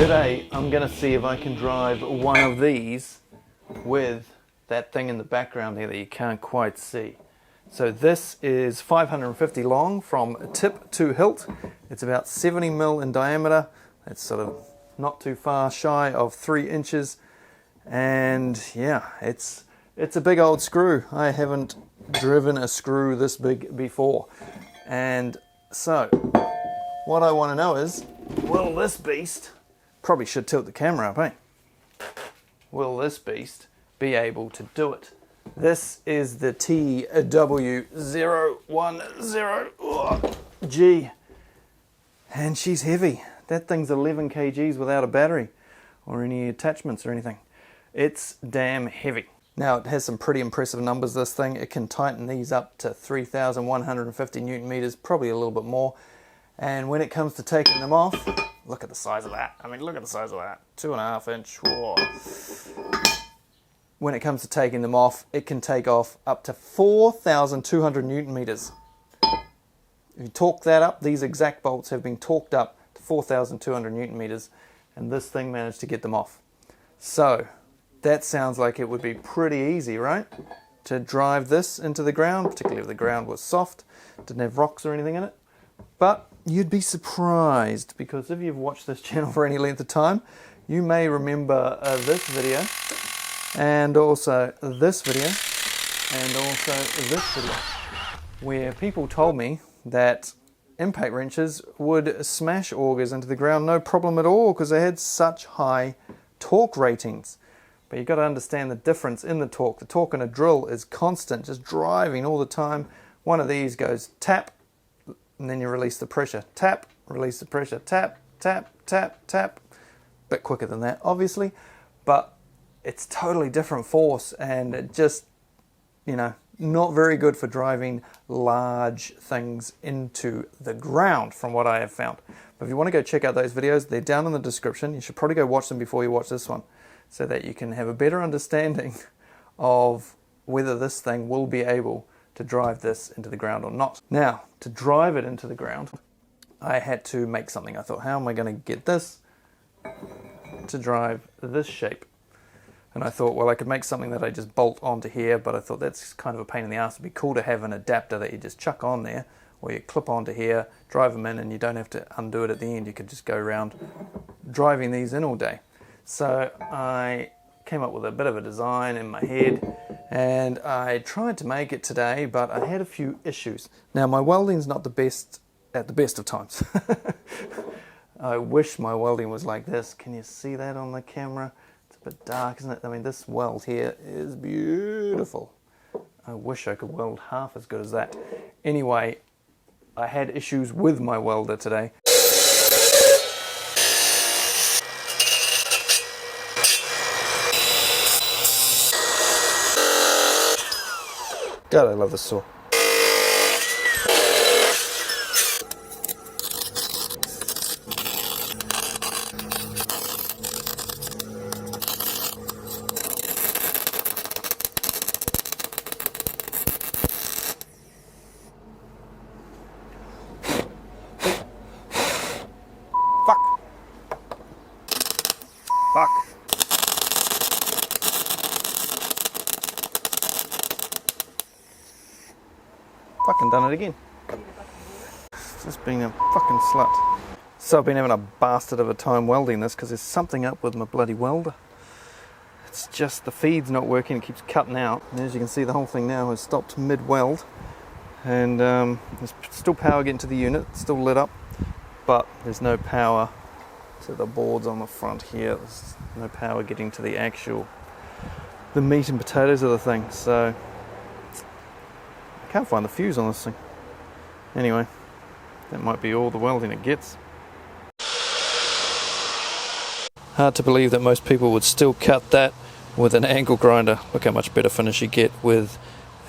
Today I'm going to see if I can drive one of these with that thing in the background there that you can't quite see. So this is 550 long from tip to hilt. It's about 70 mil in diameter. It's sort of not too far shy of 3 inches. And yeah, it's a big old screw. I haven't driven a screw this big before. And so what I want to know is, will this beast, probably should tilt the camera up, eh? Will this beast be able to do it? This is the TW010G, and she's heavy. That thing's 11 kgs without a battery or any attachments or anything. It's damn heavy. Now it has some pretty impressive numbers, this thing. It can tighten these up to 3,150 Newton meters, probably a little bit more. And when it comes to taking them off, look at the size of that. I mean, look at the size of that. 2.5 inch. Whoa. When it comes to taking them off, it can take off up to 4,200 Newton meters. If you torque that up, these exact bolts have been torqued up to 4,200 Newton meters, and this thing managed to get them off. So that sounds like it would be pretty easy, right? To drive this into the ground, particularly if the ground was soft, didn't have rocks or anything in it. But you'd be surprised, because if you've watched this channel for any length of time, you may remember this video, and also this video, and also this video, where people told me that impact wrenches would smash augers into the ground no problem at all because they had such high torque ratings. But you've got to understand the difference in the torque. The torque in a drill is constant, just driving all the time. One of these goes tap, and then you release the pressure. Tap, release the pressure. Tap, tap, tap, tap. Bit quicker than that, obviously, but it's totally different force, and it just, you know, not very good for driving large things into the ground, from what I have found. But if you want to go check out those videos, they're down in the description. You should probably go watch them before you watch this one, so that you can have a better understanding of whether this thing will be able to drive this into the ground or not. Now, to drive it into the ground, I had to make something. I thought, how am I going to get this to drive this shape? And I thought, well, I could make something that I just bolt onto here, but I thought that's kind of a pain in the ass. It'd be cool to have an adapter that you just chuck on there, or you clip onto here, drive them in, and you don't have to undo it at the end. You could just go around driving these in all day. So I came up with a bit of a design in my head, and I tried to make it today, but I had a few issues. Now, my welding's not the best at the best of times. I wish my welding was like this. Can you see that on the camera? It's a bit dark, isn't it? I mean, this weld here is beautiful. I wish I could weld half as good as that. Anyway, I had issues with my welder today. God, I love this saw. Fuck. Fucking done it again. Just being a fucking slut. So I've been having a bastard of a time welding this because there's something up with my bloody welder. It's just the feed's not working, it keeps cutting out. And as you can see, the whole thing now has stopped mid-weld. And there's still power getting to the unit, it's still lit up, but there's no power to the boards on the front here. There's no power getting to the meat and potatoes of the thing. So I can't find the fuse on this thing. Anyway, that might be all the welding it gets. Hard to believe that most people would still cut that with an angle grinder. Look how much better finish you get with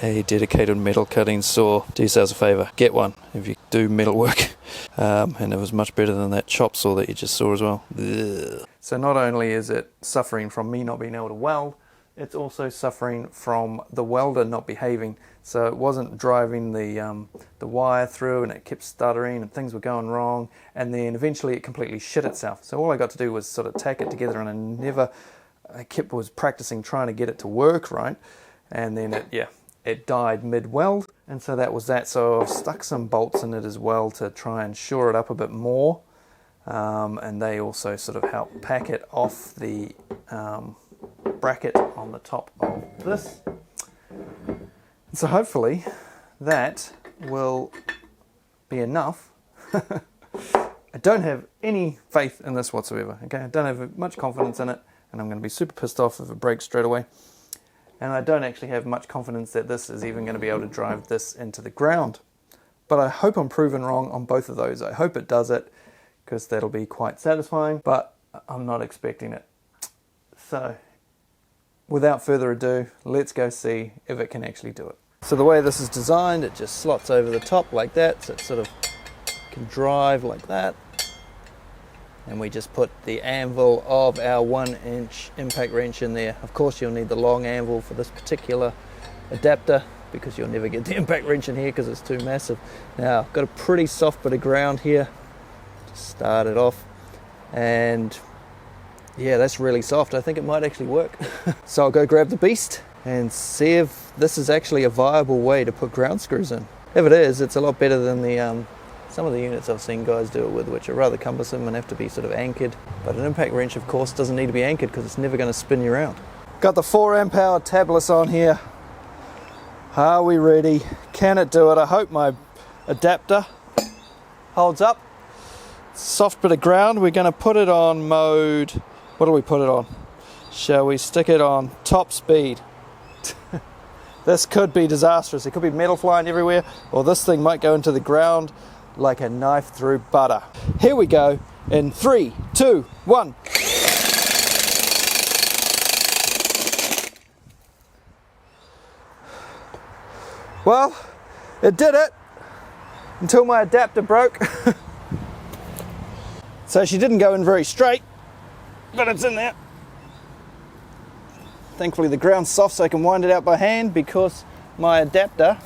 a dedicated metal cutting saw. Do yourselves a favour, get one if you do metal work. And it was much better than that chop saw that you just saw as well. Ugh. So not only is it suffering from me not being able to weld, it's also suffering from the welder not behaving. So it wasn't driving the wire through, and it kept stuttering and things were going wrong, and then eventually it completely shit itself. So all I got to do was sort of tack it together, and I was practicing trying to get it to work right, and then it died mid-weld, and so that was that. So I've stuck some bolts in it as well to try and shore it up a bit more, and they also sort of help pack it off the bracket on the top of this. So hopefully that will be enough. I don't have any faith in this whatsoever. Okay, I don't have much confidence in it, and I'm going to be super pissed off if it breaks straight away. And I don't actually have much confidence that this is even going to be able to drive this into the ground. But I hope I'm proven wrong on both of those. I hope it does it, because that'll be quite satisfying, but I'm not expecting it. So without further ado, let's go see if it can actually do it. So the way this is designed, it just slots over the top like that, so it sort of can drive like that. And we just put the anvil of our 1-inch impact wrench in there. Of course, you'll need the long anvil for this particular adapter, because you'll never get the impact wrench in here because it's too massive. Now, I've got a pretty soft bit of ground here. Just start it off, and yeah, that's really soft. I think it might actually work. So I'll go grab the beast and see if this is actually a viable way to put ground screws in. If it is, it's a lot better than the some of the units I've seen guys do it with, which are rather cumbersome and have to be sort of anchored. But an impact wrench, of course, doesn't need to be anchored because it's never going to spin you around. Got the 4 amp hour tablets on here. Are we ready? Can it do it? I hope my adapter holds up. Soft bit of ground. We're going to put it on mode. What do we put it on? Shall we stick it on top speed? This could be disastrous. It could be metal flying everywhere, or this thing might go into the ground like a knife through butter. Here we go in 3, 2, 1. Well, it did it until my adapter broke. So she didn't go in very straight, but it's in there. Thankfully the ground's soft so I can wind it out by hand, because my adapter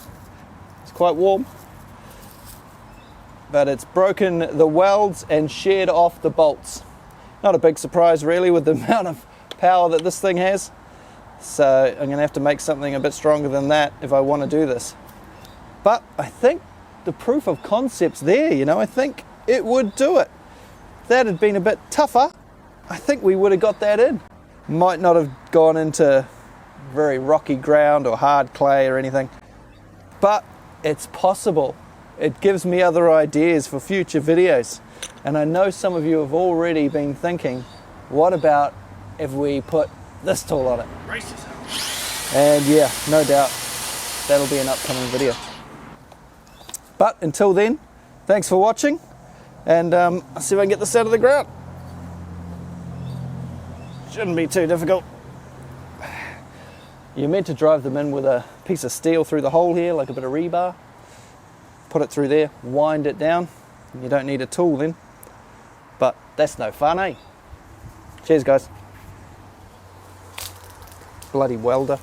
is quite warm. But it's broken the welds and sheared off the bolts. Not a big surprise really with the amount of power that this thing has. So I'm going to have to make something a bit stronger than that if I want to do this. But I think the proof of concept's there, you know. I think it would do it. If that had been a bit tougher, I think we would have got that in. Might not have gone into very rocky ground or hard clay or anything, but it's possible. It gives me other ideas for future videos. And I know some of you have already been thinking, what about if we put this tool on it? Brace yourself. And yeah, no doubt that'll be an upcoming video. But until then, thanks for watching, and I'll see if I can get this out of the ground. Shouldn't be too difficult. You're meant to drive them in with a piece of steel through the hole here, like a bit of rebar. Put it through there, wind it down. You don't need a tool then. But that's no fun, eh? Cheers, guys. Bloody welder.